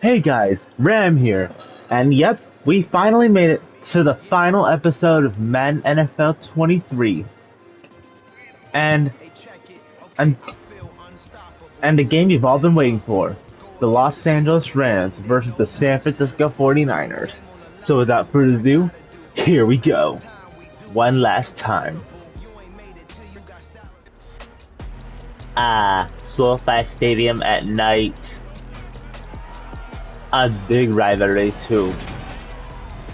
Hey guys, Ram here, and yep, we finally made it to the final episode of Madden NFL 23, and and and the game you've all been waiting for, the Los Angeles Rams versus the San Francisco 49ers. So without further ado, here we go, one last time. SoFi Stadium at night, a big rivalry too.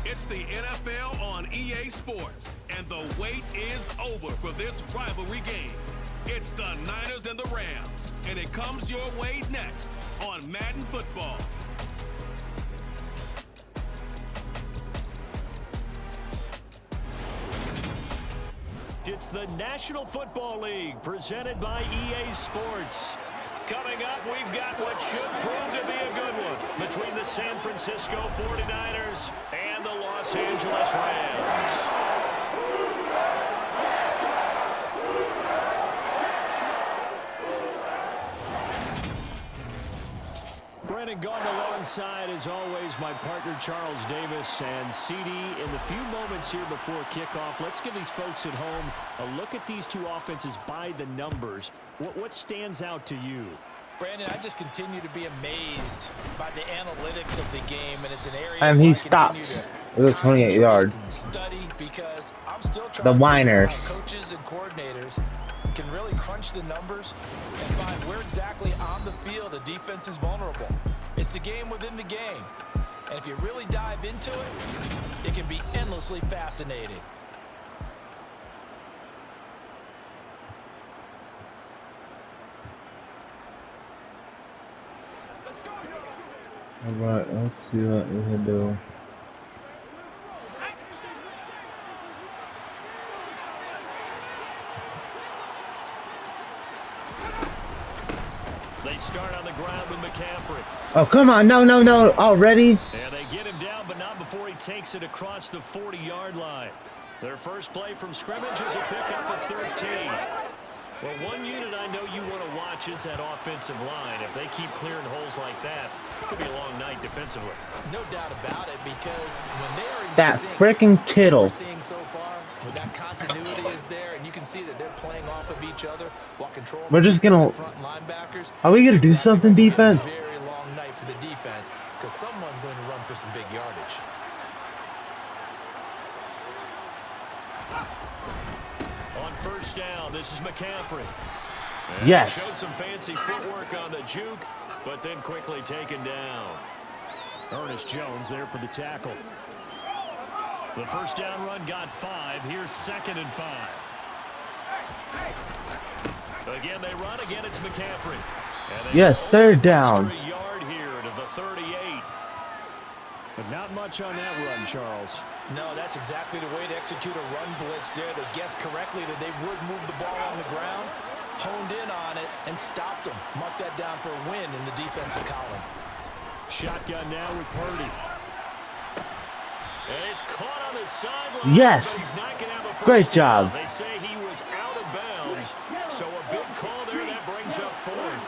It's the NFL on EA Sports, and the wait is over for this rivalry game. It's the Niners and the Rams, and it comes your way next on Madden Football. It's the National Football League presented by EA Sports. Coming up, we've got what should prove to be a good one between the San Francisco 49ers and the Los Angeles Rams. Brandon Gaudin alongside, as always, my partner Charles Davis and CD. In the few moments here before kickoff, let's give these folks at home a look at these two offenses by the numbers. What stands out to you? Brandon, I just continue to be amazed by the analytics of the game, and it's an area And he stops with a 28-yard. Study because I'm still trying The Whiners. how coaches and coordinators can really crunch the numbers and find where exactly on the field a defense is vulnerable. It's the game within the game, and if you really dive into it, it can be endlessly fascinating. Alright, let's see what we can do. They start on the ground with McCaffrey. Oh, come on, no, already? And they get him down, but not before he takes it across the 40-yard line. Their first play from scrimmage is a pickup of 13. Well, one unit I know you want to watch is that offensive line. If they keep clearing holes like that, it could be a long night defensively. No doubt about it, because when they're in That sync, freaking Kittle. we're seeing so far, where that continuity is there, and you can see that they're playing off of each other while controlling. We're just gonna. front linebackers. Are we gonna do something, defense? Very long night for the defense, because someone's going to run for some big yardage. On first down, this is McCaffrey. And Yes. Showed some fancy footwork on the juke, but then quickly taken down. Ernest Jones there for the tackle. The first down run got 5. Here's 2nd and 5. Again, they run. Again, it's McCaffrey. And they Yes, go third an down. extra yard here to the 38. But not much on that run, Charles. No, that's exactly the way to execute a run blitz there. They guessed correctly that they would move the ball on the ground, honed in on it, and stopped them. Mark that down for a win in the defense's column. Shotgun now with Purdy. And he's caught on the sideline. Yes. But he's not gonna have a first Great down. job. They say he was out of bounds. So a big call there that brings up 4th.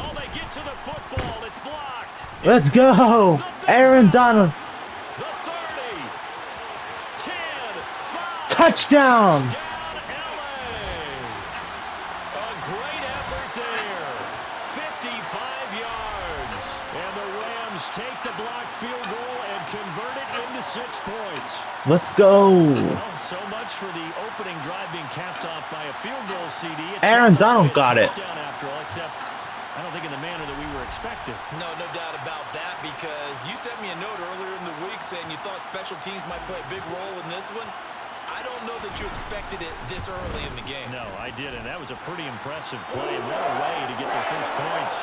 Oh, they get to the football. It's blocked. Let's go! Aaron Donald. The 30. 10. 5. Touchdown! Down LA. A great effort there. 55 yards. And the Rams take the blocked field goal and convert it into 6 points. Let's go! Well, so much for the opening drive being capped off by a field goal, CD. It's Aaron capped off Donald by a got it. touchdown after all, except I don't think in the manner that we were expecting. No doubt about that, because you sent me a note earlier in the week saying you thought special teams might play a big role in this one. I don't know that you expected it this early in the game. No, I didn't. That was a pretty impressive play. What a way to get their first points.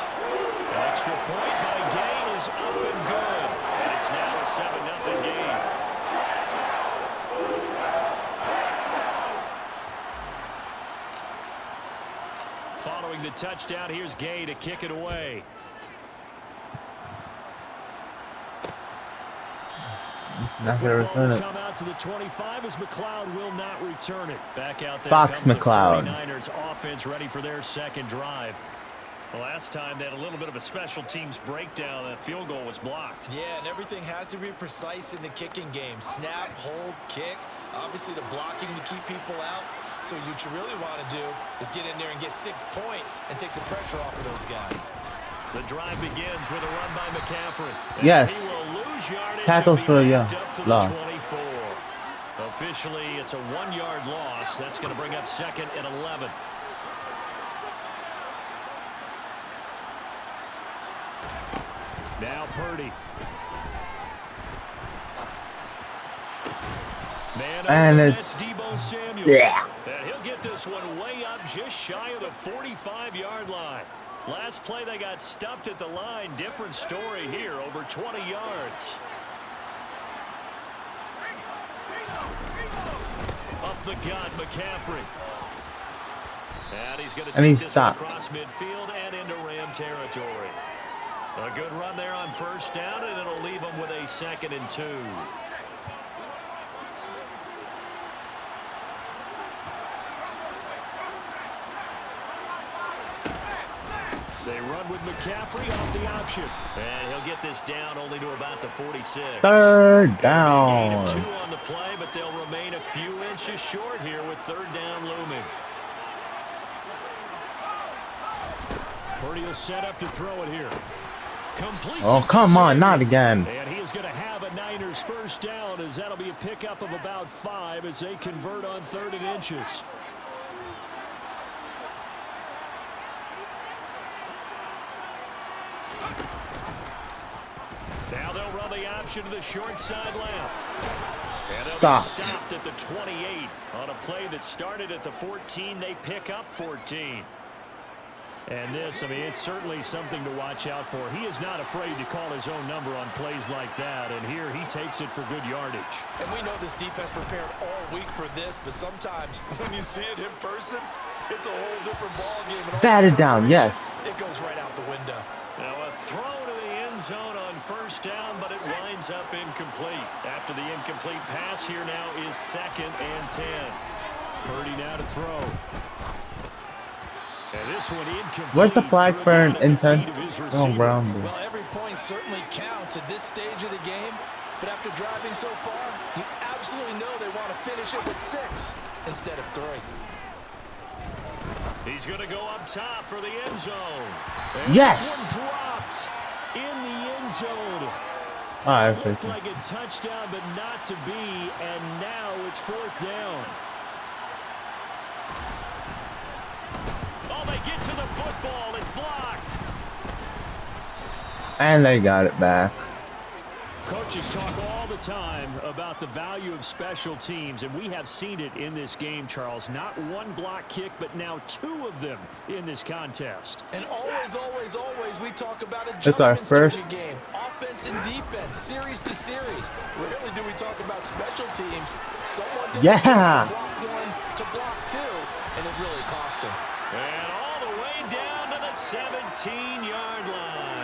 An extra point by Gay is up and good. And it's now a 7-0 game. Following the touchdown, here's Gay to kick it away. Not gonna return it. Come out out to the 25 as McLeod will not return it. Back out there Fox comes McLeod. the 49ers offense ready for their second drive. The last time they had a little bit of a special teams breakdown. That field goal was blocked. Yeah, and everything has to be precise in the kicking game. Snap, hold, kick. Obviously, the blocking to keep people out. So what you really want to do is get in there and get 6 points and take the pressure off of those guys. The drive begins with a run by McCaffrey. Yes. He will lose yardage. Tackles for a up to the loss. 24. Officially, it's a 1-yard loss. That's going to bring up 2nd and 11. Now Purdy. Man, and that's Deebo Samuel. Yeah. And he'll get this one way up just shy of the 45-yard line. Last play they got stuffed at the line. Different story here, over 20 yards. Up the gut, McCaffrey. And he's going to take this one across midfield and into Ram territory. A good run there on first down, and it'll leave them with a 2nd and 2. They run with McCaffrey off the option. And he'll get this down only to about the 46. 3rd down. Gain of 2 on the play, but they'll remain a few inches short here with 3rd down looming. Purdy will set up to throw it here. Oh, come on, not again. And he is going to have a Niners first down, as that'll be a pickup of about 5 as they convert on 3rd and inches. Now they'll run the option to the short side left. And they'll be stopped at the 28 on a play that started at the 14. They pick up 14. And this, I mean, it's certainly something to watch out for. He is not afraid to call his own number on plays like that. And here he takes it for good yardage. And we know this defense prepared all week for this, but sometimes when you see it in person, it's a whole different ballgame. Batted down, yes. It goes right out the window. Now a throw to the end zone on first down, but it winds up incomplete. After the incomplete pass, here now is 2nd and 10. Purdy now to throw. And this one incomplete. Where's the flag for an intent? Oh, Brown. Well, every point certainly counts at this stage of the game, but after driving so far, you absolutely know they want to finish it with 6 instead of 3. He's going to go up top for the end zone. And yes. This one dropped in the end zone. Looked like a touchdown, but not to be. And now it's 4th down. Oh, they get to the football. It's blocked. And they got it back. Coaches talk all the time about the value of special teams, and we have seen it in this game, Charles. Not one block kick, but now 2 of them in this contest. And always, always, always, we talk about adjustments it's our first during the game. Offense and defense, series to series. Rarely do we talk about special teams. Someone did yeah. from block 1 to block 2, and it really cost them. And all the way down to the 17-yard line.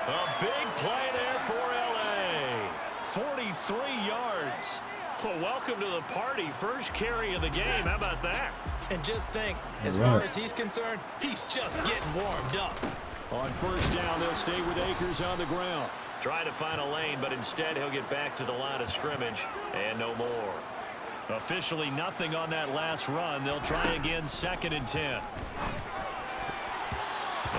A big play there for L.A. 43 yards. Well, welcome to the party. First carry of the game. How about that? And just think, as far as he's concerned, he's just getting warmed up. On first down, they'll stay with Akers on the ground. Try to find a lane, but instead he'll get back to the line of scrimmage and no more. Officially nothing on that last run. They'll try again, 2nd and 10.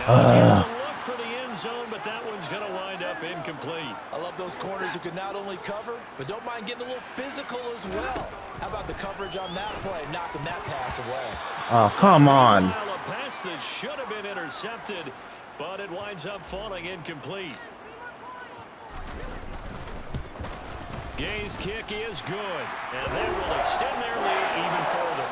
Here's a look for the end zone, but that one's going to wind up incomplete. I love those corners who can not only cover, but don't mind getting a little physical as well. How about the coverage on that play, knocking that pass away? Oh, come on. A pass that should have been intercepted, but it winds up falling incomplete. Gay's kick is good, and they will extend their lead even further.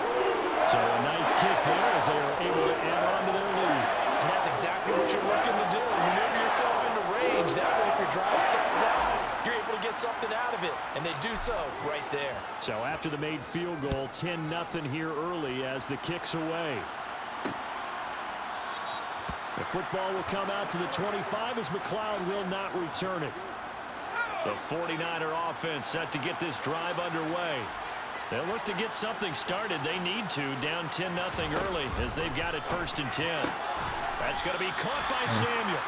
So a nice kick there as they are able to add on to their lead. And that's exactly what you're looking to do. Maneuver yourself into range. That way, if your drive stalls out, you're able to get something out of it. And they do so right there. So after the made field goal, 10-0 here early as the kick's away. The football will come out to the 25 as McLeod will not return it. The 49er offense set to get this drive underway. They'll look to get something started. They need to, down 10-0 early as they've got it 1st and 10. That's going to be caught by Samuel.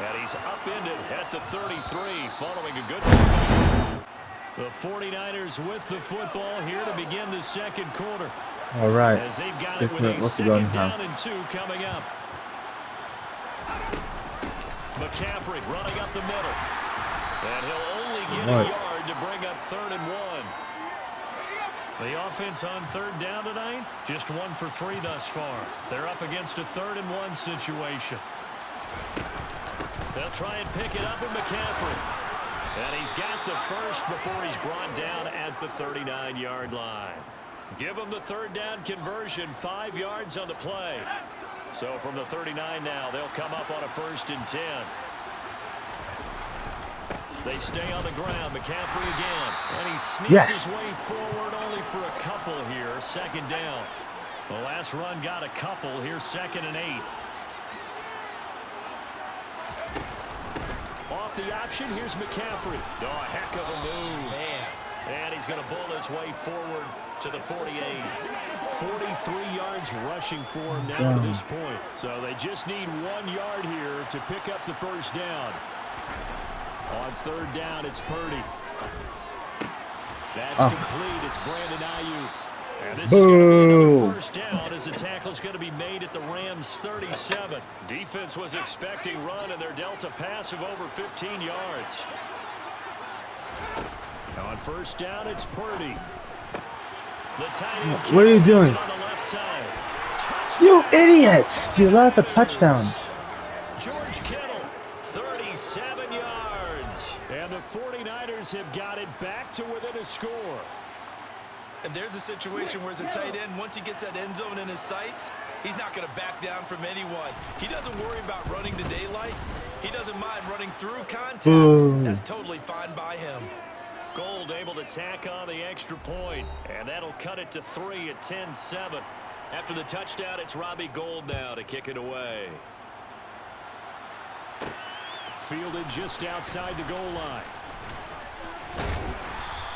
And he's upended at the 33 following a good move. The 49ers with the football here to begin the second quarter. All right. As they've got it with a second down and 2 coming up. McCaffrey running up the middle. And he'll only get a yard to bring up 3rd and 1. The offense on 3rd down tonight, just 1 for 3 thus far. They're up against a 3rd and 1 situation. They'll try and pick it up with McCaffrey. And he's got the first before he's brought down at the 39-yard line. Give him the 3rd down conversion, 5 yards on the play. So from the 39 now, they'll come up on a 1st and 10. They stay on the ground. McCaffrey again. And he sneaks his way forward only for a couple here. 2nd down. The last run got a couple. Here's 2nd and 8. Off the option, here's McCaffrey. Oh, a heck of a move. Man. And he's going to bull his way forward to the 48. 43 yards rushing for him now to this point. So they just need 1 yard here to pick up the 1st down. On 3rd down, it's Purdy. That's complete. It's Brandon Ayuk. And this is going to be another 1st down as the tackle's going to be made at the Rams' 37. Defense was expecting run, and they're dealt a pass of over 15 yards. On 1st down, it's Purdy. The tight end, what are you doing? On the left side. You idiots! You left a touchdown. George Kittle, 37 yards. And the 49ers have got it back to within a score. And there's a situation where as a tight end, once he gets that end zone in his sights, he's not going to back down from anyone. He doesn't worry about running to daylight. He doesn't mind running through contact. That's totally fine by him. Gold able to tack on the extra point, and that'll cut it to 3 at 10-7. After the touchdown, it's Robbie Gould now to kick it away. Fielded just outside the goal line.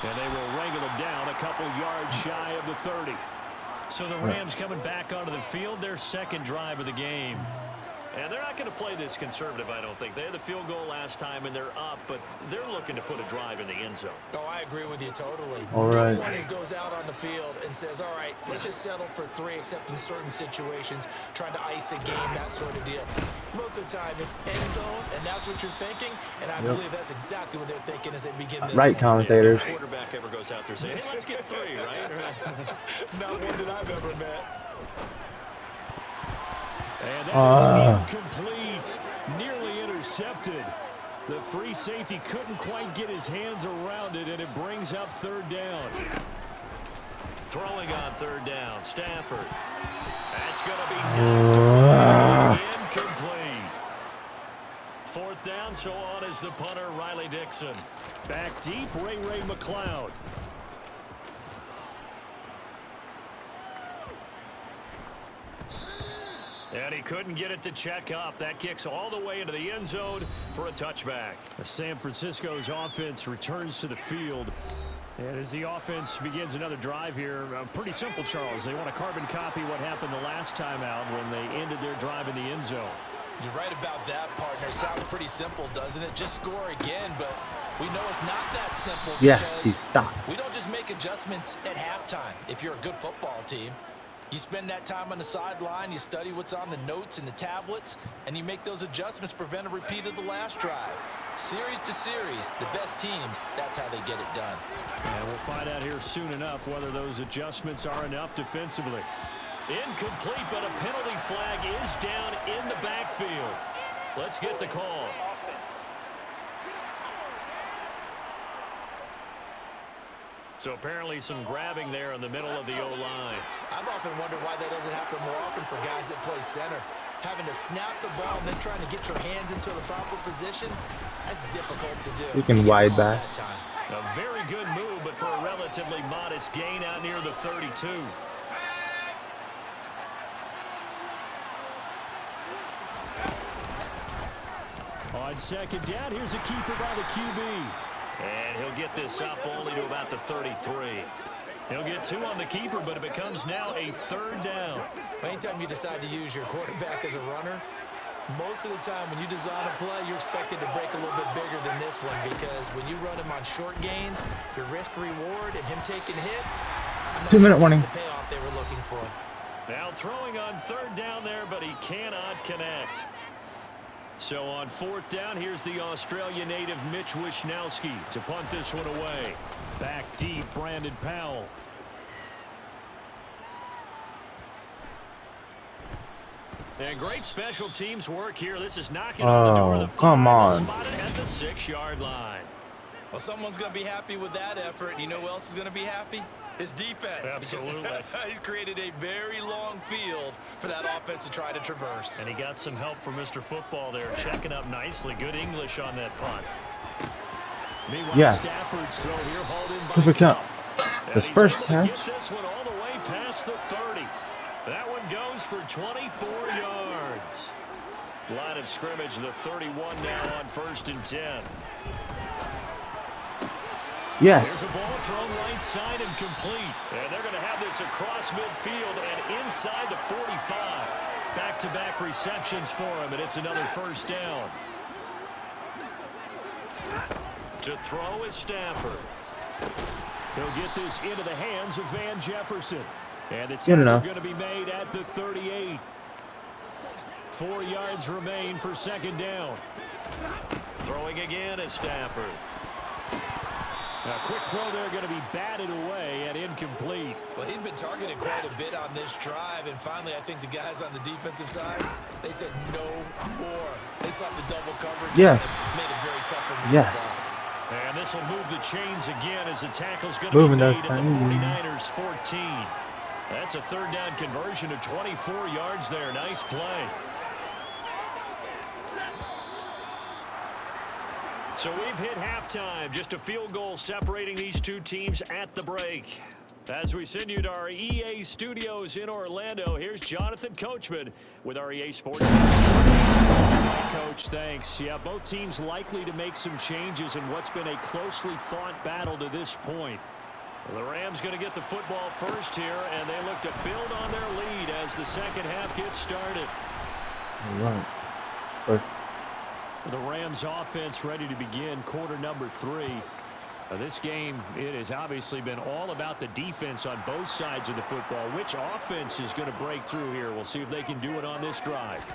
And they will wrangle him down a couple yards shy of the 30. So the Rams coming back onto the field, their 2nd drive of the game. And they're not going to play this conservative, I don't think. They had the field goal last time, and they're up, but they're looking to put a drive in the end zone. Oh, I agree with you totally. All right. No one goes out on the field and says, all right, let's just settle for 3, except in certain situations, trying to ice a game, that sort of deal. Most of the time, it's end zone, and that's what you're thinking, and I believe that's exactly what they're thinking as they begin this Right, one. commentators. Yeah, no quarterback ever goes out there saying, hey, let's get 3, right? Not one that I've ever met. And that is incomplete. Nearly intercepted. The free safety couldn't quite get his hands around it, and it brings up 3rd down. Throwing on 3rd down, Stafford. That's going to be incomplete. 4th down, so on is the punter, Riley Dixon. Back deep, Ray McLeod. And he couldn't get it to check up. That kicks all the way into the end zone for a touchback. San Francisco's offense returns to the field. And as the offense begins another drive here, pretty simple, Charles. They want to carbon copy what happened the last time out when they ended their drive in the end zone. You're right about that, partner. Sounds pretty simple, doesn't it? Just score again, but we know it's not that simple. Yes, he stopped. We don't just make adjustments at halftime if you're a good football team. You spend that time on the sideline, you study what's on the notes and the tablets, and you make those adjustments, prevent a repeat of the last drive. Series to series, the best teams, that's how they get it done. And we'll find out here soon enough whether those adjustments are enough defensively. Incomplete, but a penalty flag is down in the backfield. Let's get the call. So apparently some grabbing there in the middle of the O-line. I've often wondered why that doesn't happen more often for guys that play center. Having to snap the ball and then trying to get your hands into the proper position, that's difficult to do. You can wide back. A very good move, but for a relatively modest gain out near the 32. On 2nd down, here's a keeper by the QB. And he'll get this up only to about the 33. He'll get 2 on the keeper, but it becomes now a 3rd down. Anytime you decide to use your quarterback as a runner, most of the time when you design a play, you're expected to break a little bit bigger than this one, because when you run him on short gains, your risk-reward and him taking hits, I'm not 2-minute sure warning. that's the payoff they were looking for. Now throwing on 3rd down there, but he cannot connect. So on 4th down, here's the Australia native Mitch Wishnowski to punt this one away. Back deep, Brandon Powell. And great special teams work here. This is knocking on the door of the 5. Come on. Spotted at the 6-yard line. Well, someone's going to be happy with that effort. You know who else is going to be happy? His defense. Absolutely. He's created a very long field for that offense to try to traverse. And he got some help from Mr. Football there, checking up nicely. Good English on that punt. Meanwhile, Yes. Stafford's throw here hauled in by Cooper Kupp. Kupp. His And first he's able to catch. get this one all the way past the 30. That one goes for 24 yards. Line of scrimmage, the 31 now on 1st and 10. Yes. There's a ball thrown right side and complete. And they're going to have this across midfield and inside the 45. Back-to-back receptions for him, and it's another 1st down. To throw is Stafford. He'll get this into the hands of Van Jefferson. And the tackle going to be made at the 38. 4 yards remain for 2nd down. Throwing again is Stafford. A quick throw there going to be batted away and incomplete. Well, he'd been targeted quite a bit on this drive, and finally I think the guys on the defensive side, they said no more. They slapped the double coverage. Yes. And made it very tough for him. Yes. And this will move the chains again as the tackle's going to be made at the 49ers 14. That's a 3rd down conversion to 24 yards there. Nice play. So we've hit halftime. Just a field goal separating these two teams at the break. As we send you to our EA studios in Orlando, here's Jonathan Coachman with our EA Sports. Coach, thanks. Yeah, both teams likely to make some changes in what's been a closely fought battle to this point. Well, the Rams going to get the football first here, and they look to build on their lead as the 2nd half gets started. All right. The Rams offense ready to begin quarter number 3. This game, it has obviously been all about the defense on both sides of the football. Which offense is going to break through here? We'll see if they can do it on this drive.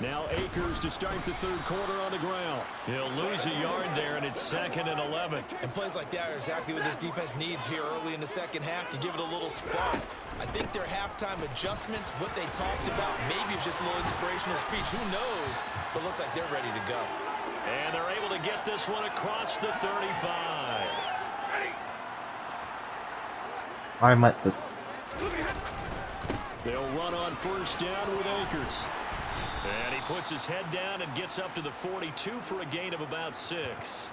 Now Akers to start the 3rd quarter on the ground. He'll lose a yard there, and it's 2nd and 11. And plays like that are exactly what this defense needs here early in the 2nd half to give it a little spark. I think their halftime adjustment, what they talked about, maybe it's just a little inspirational speech. Who knows? But looks like they're ready to go. And they're able to get this one across the 35. I might. They'll run on 1st down with Akers. And he puts his head down and gets up to the 42 for a gain of about 6.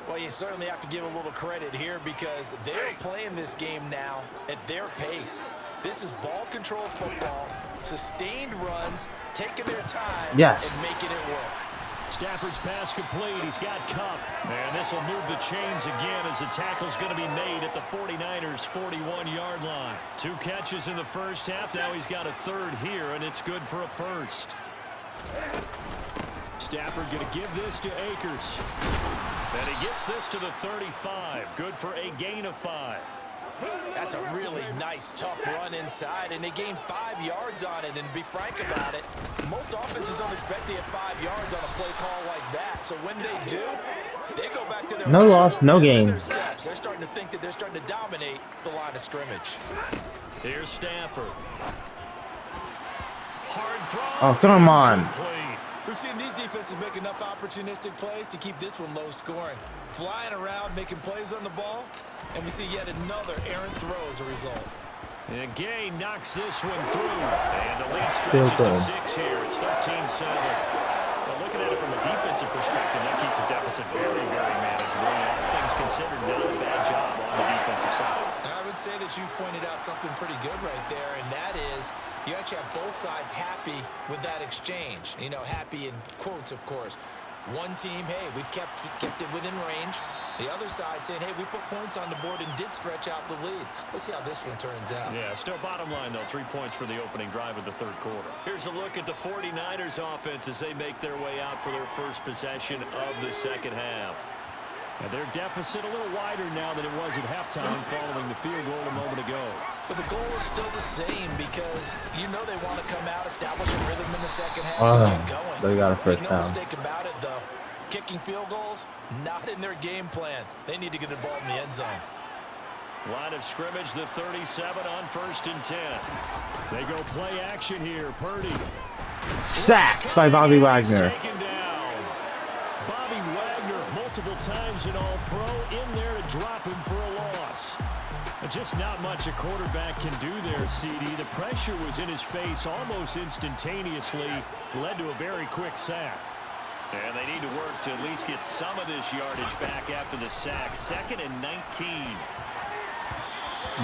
Well, you certainly have to give a little credit here because they're playing this game now at their pace. This is ball control football, sustained runs, taking their time and making it work. Stafford's pass complete. He's got Kupp. And this will move the chains again as the tackle's going to be made at the 49ers 41-yard line. 2 catches in the 1st half. Now he's got a 3rd here, and it's good for a 1st. Stafford going to give this to Akers. And he gets this to the 35. Good for a gain of 5. That's a really nice, tough run inside, and they gained 5 yards on it. And to be frank about it, most offenses don't expect to get 5 yards on a play call like that. So when they do, they go back to their no loss, no gain. They're starting to think that they're starting to dominate the line of scrimmage. Here's Stafford. Hard throw. Oh, come on. We've seen these defenses make enough opportunistic plays to keep this one low scoring. Flying around, making plays on the ball, and we see yet another errant throw as a result. And Gay knocks this one through. And the lead stretches to 6 here. It's 13-7. Well, looking at it from a defensive perspective, that keeps the deficit very, very manageable. All things considered, not a bad job on the defensive side. I would say that you've pointed out something pretty good right there, and that is you actually have both sides happy with that exchange. You know, happy in quotes, of course. One team, hey, we've kept it within range. The other side saying, hey, we put points on the board and did stretch out the lead. Let's see how this one turns out. Yeah, still bottom line, though, 3 points for the opening drive of the third quarter. Here's a look at the 49ers offense as they make their way out for their first possession of the second half. And their deficit a little wider now than it was at halftime following the field goal a moment ago. But the goal is still the same because you know they want to come out, establish a rhythm in the second half, and get going. They got a first no down. mistake about it, though. Kicking field goals, not in their game plan. They need to get the ball in the end zone. Line of scrimmage, the 37 on 1st and 10. They go play action here. Purdy. Sacked by Bobby Wagner. Taken down. Bobby Wagner, multiple times an All-Pro, in there to drop him for a loss. Just not much a quarterback can do there, CD. The pressure was in his face almost instantaneously, led to a very quick sack. And they need to work to at least get some of this yardage back after the sack. 2nd and 19.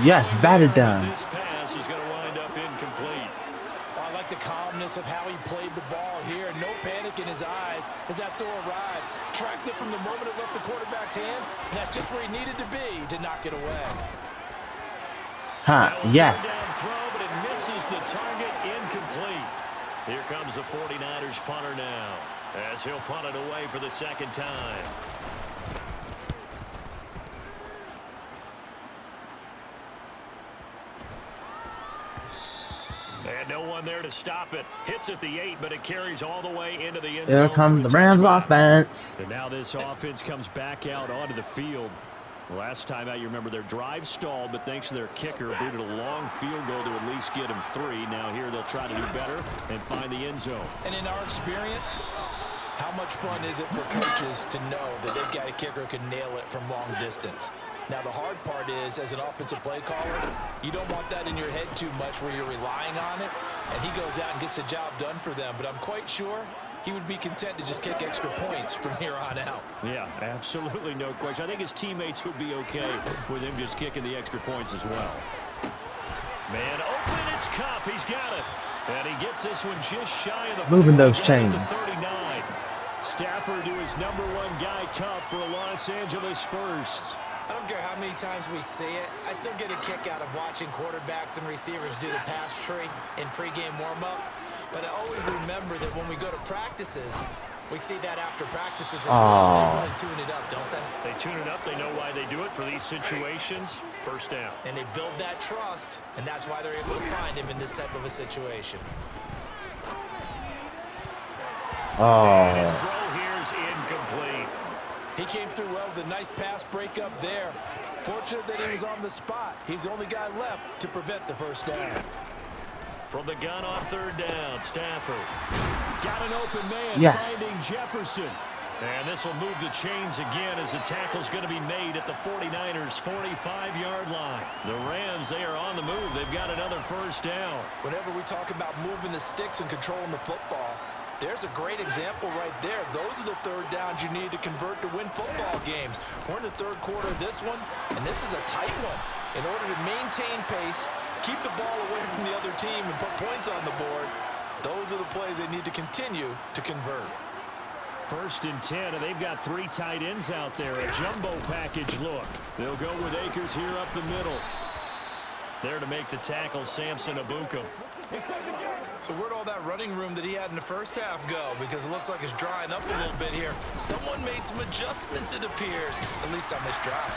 Yes, batted down. This pass is going to wind up incomplete. I like the calmness of how he played the ball here. No panic in his eyes as that throw arrived. Tracked it from the moment it left the quarterback's hand. And that's just where he needed to be to knock it away. Huh, yeah. Down throw, but it misses the target, incomplete. Here comes the 49ers punter now, as he'll punt it away for the second time. And no one there to stop it. Hits at the 8, but it carries all the way into the end zone. Here comes the Rams offense. And now this offense comes back out onto the field. Last time out, you remember their drive stalled, but thanks to their kicker, booted a long field goal to at least get them 3. Now here they'll try to do better and find the end zone. And in our experience, how much fun is it for coaches to know that they've got a kicker who can nail it from long distance? Now, the hard part is, as an offensive play caller, you don't want that in your head too much where you're relying on it, and he goes out and gets the job done for them. But I'm quite sure he would be content to just kick extra points from here on out. Yeah, absolutely no question. I think his teammates would be okay with him just kicking the extra points as well. Man, open, it's Cup. He's got it. And he gets this one just shy of the moving those chains. 39. Stafford to his #1 guy, Cup, for a Los Angeles first. I don't care how many times we see it. I still get a kick out of watching quarterbacks and receivers do the pass tree in pregame warm-up. But I always remember that when we go to practices, we see that after practices as well. They really tune it up, don't they? They tune it up. They know why they do it for these situations. First down. And they build that trust, and that's why they're able to find him in this type of a situation. And his throw here is incomplete. He came through well with a nice pass breakup there. Fortunate that he was on the spot. He's the only guy left to prevent the first down. From the gun on 3rd down, Stafford. Got an open man, finding Jefferson. And this will move the chains again as the tackle's going to be made at the 49ers' 45-yard line. The Rams, they are on the move. They've got another first down. Whenever we talk about moving the sticks and controlling the football, there's a great example right there. Those are the 3rd downs you need to convert to win football games. We're in the 3rd quarter of this one, and this is a tight one. In order to maintain pace, keep the ball away from the other team, and put points on the board, those are the plays they need to continue to convert. 1st and 10, and they've got 3 tight ends out there. A jumbo package look. They'll go with Akers here up the middle. There to make the tackle, Samson Abuka. So where'd all that running room that he had in the first half go? Because it looks like it's drying up a little bit here. Someone made some adjustments, it appears, at least on this drive.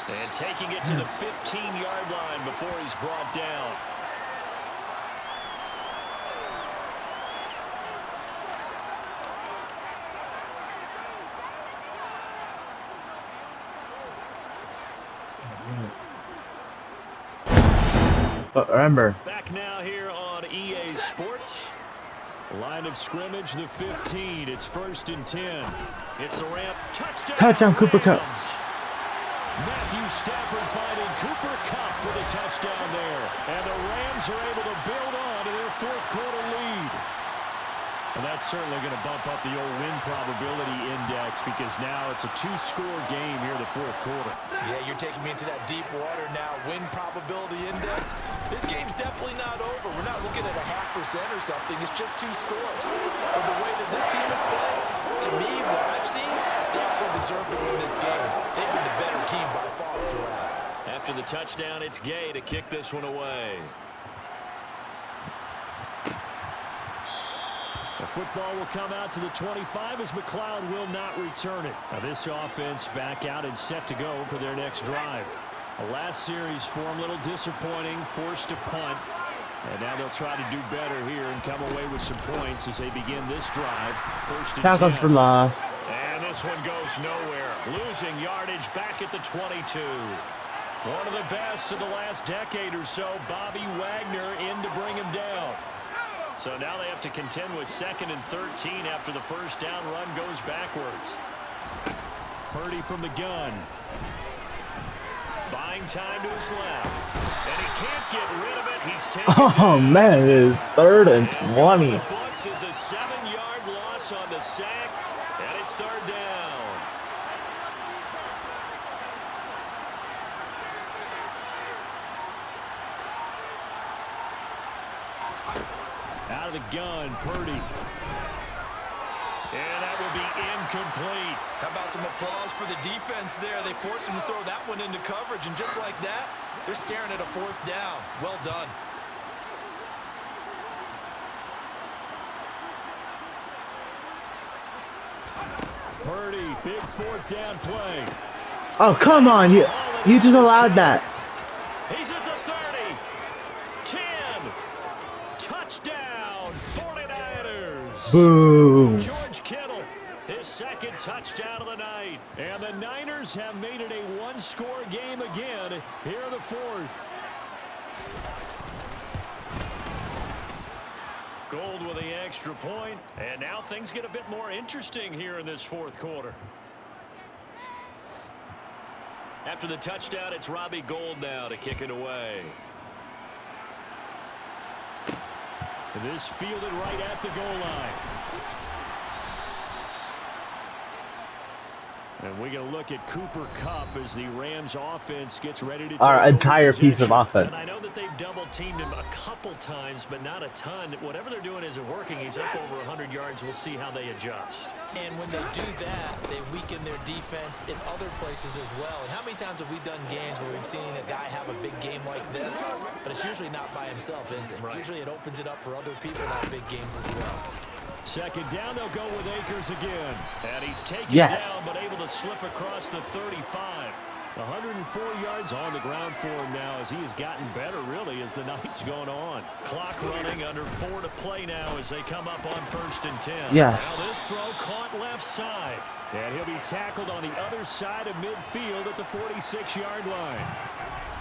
And taking it to the 15-yard line before he's brought down. But remember, Back now here on EA Sports. Line of scrimmage, the 15. It's 1st and 10. It's the ramp. Touchdown. Touchdown, Cooper Kupp. Matthew Stafford finding Cooper Kupp for the touchdown there. And the Rams are able to build on to their 4th quarter lead. And that's certainly going to bump up the old win probability index because now it's a 2-score game here in the 4th quarter. Yeah, you're taking me into that deep water now. Win probability index. This game's definitely not over. We're not looking at a 0.5% or something. It's just 2 scores. But the way that this team is playing, To me, what I've seen, they absolutely deserve to win this game. They've been the better team by far throughout. After the touchdown, it's Gay to kick this one away. The football will come out to the 25 as McLeod will not return it. Now this offense back out and set to go for their next drive. The last series for them a little disappointing, forced to punt. And now they'll try to do better here and come away with some points as they begin this drive. First and 10. Tackles for loss. And this one goes nowhere. Losing yardage back at the 22. One of the best of the last decade or so. Bobby Wagner in to bring him down. So now they have to contend with 2nd and 13 after the first down run goes backwards. Purdy from the gun. Buying time to his left. And he can't get rid of it. He's taken down. Man, it is 3rd and 20. The books is a 7-yard loss on the sack. And it's 3rd down. Out of the gun, Purdy. And that will be incomplete. How about some applause for the defense there? They forced him to throw that one into coverage, and just like that, they're staring at a 4th down. Well done. Purdy, big 4th down play. Oh, come on. You just allowed that. He's at the 30. 10. Touchdown, 49ers. Boom. George Kittle, his 2nd touchdown of the night. And the Niners have made it a 1-score game again here in the 4th. Gold with the extra point, and now things get a bit more interesting here in this 4th quarter. After the touchdown, it's Robbie Gould now to kick it away. And this fielded right at the goal line. And we're going to look at Cooper Kupp as the Rams offense gets ready to take Our over entire piece of possession. offense. And I know that they've double-teamed him a couple times, but not a ton. Whatever they're doing isn't working. He's up over 100 yards. We'll see how they adjust. And when they do that, they weaken their defense in other places as well. And how many times have we done games where we've seen a guy have a big game like this, but it's usually not by himself, is it? Right. Usually it opens it up for other people to have big games as well. 2nd down, they'll go with Akers again. And he's taken Yes. down, but able to slip across the 35. 104 yards on the ground for him now as he has gotten better, really, as the night's gone on. Clock running, under 4 to play now as they come up on 1st and 10. Yes. Now this throw caught left side. And he'll be tackled on the other side of midfield at the 46-yard line.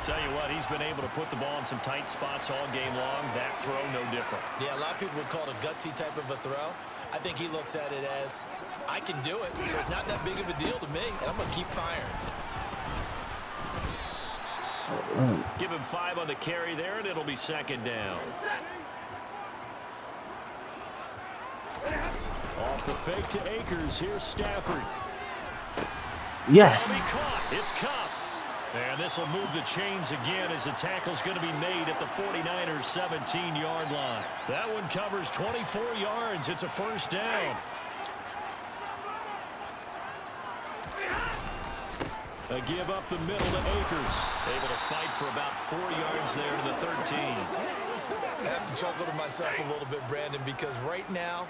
Tell you what, he's been able to put the ball in some tight spots all game long. That throw, no different. Yeah, a lot of people would call it a gutsy type of a throw. I think he looks at it as, I can do it, so it's not that big of a deal to me, and I'm going to keep firing. Give him 5 on the carry there, and it'll be 2nd down. Off the fake to Akers. Here's Stafford. Yes. That'll be caught. It's Kupp. And this will move the chains again as the tackle's going to be made at the 49ers 17-yard line. That one covers 24 yards. It's a 1st down. A give up the middle to Akers. Able to fight for about 4 yards there to the 13. I have to chuckle to myself a little bit, Brandon, because right now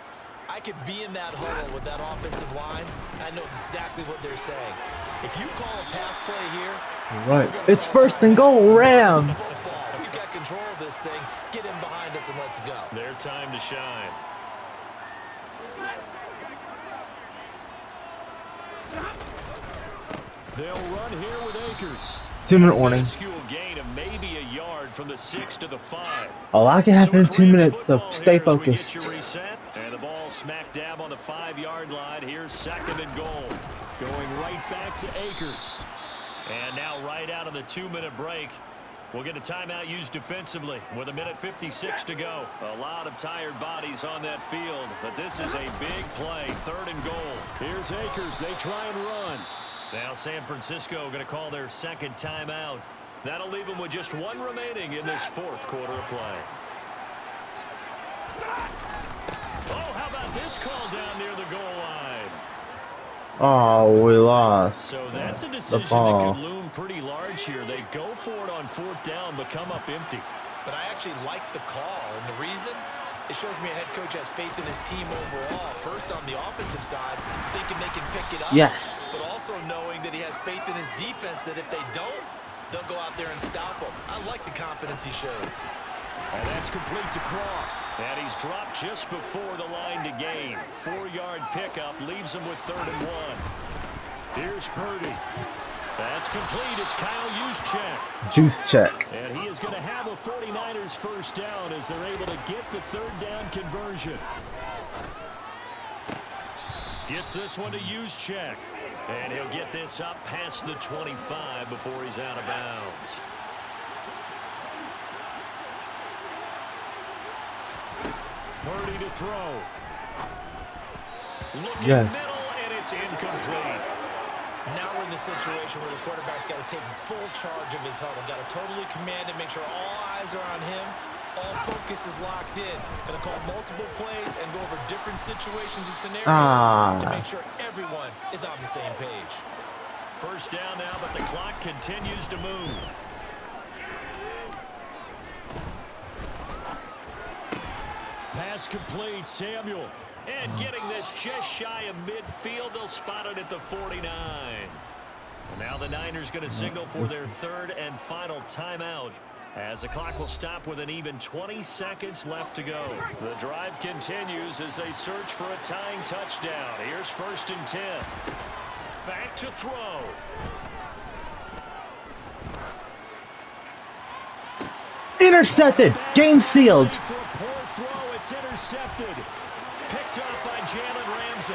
I could be in that huddle with that offensive line. I know exactly what they're saying. If you call a pass play here, Right. It's 1st and goal, Ram. We've got control of this thing. Get in behind us and let's go. Their time to shine. They'll run here with Akers. 2-minute warning. Minuscule gain of maybe a yard from the 6 to the 5. A lot can happen in it's 2 Rams minutes, so football stay here as we focused. get you reset. And the ball smack dab on the 5-yard line. Here's 2nd and goal. Going right back to Akers. And now right out of the 2-minute break, we'll get a timeout used defensively with 1:56 to go. A lot of tired bodies on that field, but this is a big play. 3rd and goal. Here's Akers. They try and run. Now San Francisco going to call their 2nd timeout. That'll leave them with just 1 remaining in this 4th quarter of play. Oh, how about this call down near the goal line? Oh, we lost. So that's a the decision that ball. could loom pretty large here. They go for it on 4th down, but come up empty. But I actually like the call, and the reason? It shows me a head coach has faith in his team overall. First, on the offensive side, thinking they can pick it up. Yes. But also knowing that he has faith in his defense that if they don't, they'll go out there and stop them. I like the confidence he showed. And that's complete to Croft. And he's dropped just before the line to gain. 4-yard pickup leaves him with 3rd and 1. Here's Purdy. That's complete. It's Kyle Juszczyk. Juice check. And he is going to have a 49ers first down as they're able to get the 3rd down conversion. Gets this one to Juszczyk. And he'll get this up past the 25 before he's out of bounds. Purdy to throw. Looking Yes. middle, and it's incomplete. Now we're in the situation where the quarterback's got to take full charge of his huddle. Got to totally command it, make sure all eyes are on him. All focus is locked in. Going to call multiple plays and go over different situations and scenarios to make sure everyone is on the same page. First down now, but the clock continues to move. Pass complete, Samuel. And getting this just shy of midfield, they'll spot it at the 49. And now the Niners going to signal for their 3rd and final timeout, as the clock will stop with an even 20 seconds left to go. The drive continues as they search for a tying touchdown. Here's 1st and 10. Back to throw. Intercepted. Game sealed. For a poor throw, it's intercepted. Picked up by Jalen Ramsey.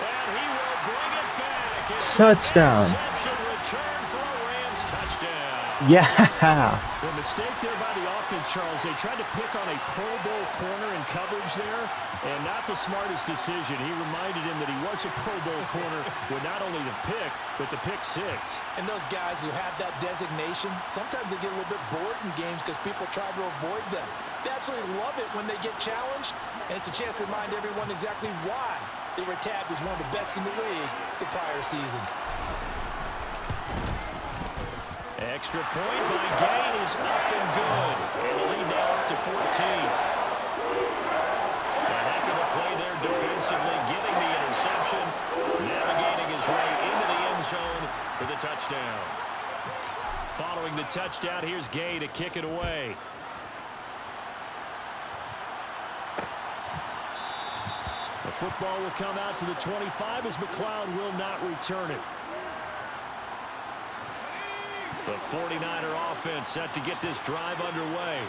And he will bring it back. It's Touchdown. an interception return for a Rams touchdown. Yeah. The mistake there by the offense, Charles, they tried to pick on a Pro Bowl corner in coverage there, and not the smartest decision. He reminded him that he was a Pro Bowl corner with not only the pick, but the pick 6. And those guys who have that designation, sometimes they get a little bit bored in games because people try to avoid them. They absolutely love it when they get challenged, and it's a chance to remind everyone exactly why they were tagged as one of the best in the league the prior season. Extra point by Gain is up and good. And the lead now up to 14. A heck of a play there defensively, getting the interception, navigating his way into the end zone for the touchdown. Following the touchdown, here's Gay to kick it away. The football will come out to the 25 as McLeod will not return it. The 49er offense set to get this drive underway.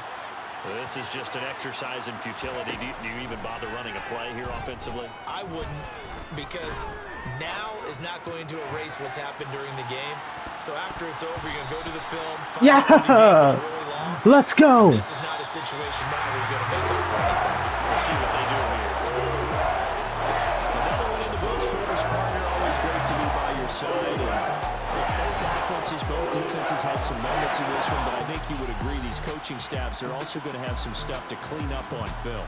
This is just an exercise in futility. Do you even bother running a play here offensively? I wouldn't, because now is not going to erase what's happened during the game. So after it's over, you're going to go to the film. Find out where the game was really lost. Let's go. This is not a situation now where you're going to make up for anything. We'll see what they do here. Another one in the books for us, partner. Always great to be by your side. Both defenses had some moments in this one, but I think you would agree these coaching staffs are also going to have some stuff to clean up on film.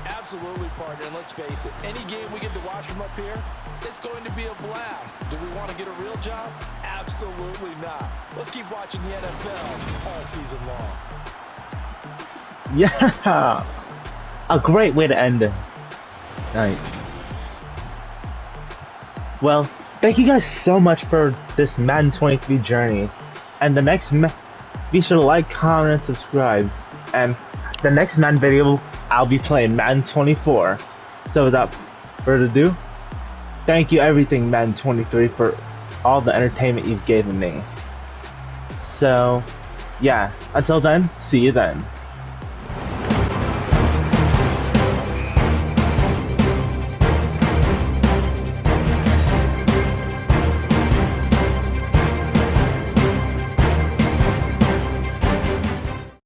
Absolutely, partner. And let's face it, any game we get to watch from up here, it's going to be a blast. Do we want to get a real job? Absolutely not. Let's keep watching the NFL all season long. Yeah. A great way to end it. Nice. Well, thank you guys so much for this Madden 23 journey. And the next, be sure to like, comment, and subscribe. And the next Madden video, I'll be playing Madden 24. So without further ado, thank you everything Madden 23 for all the entertainment you've given me. So, yeah, until then, see you then.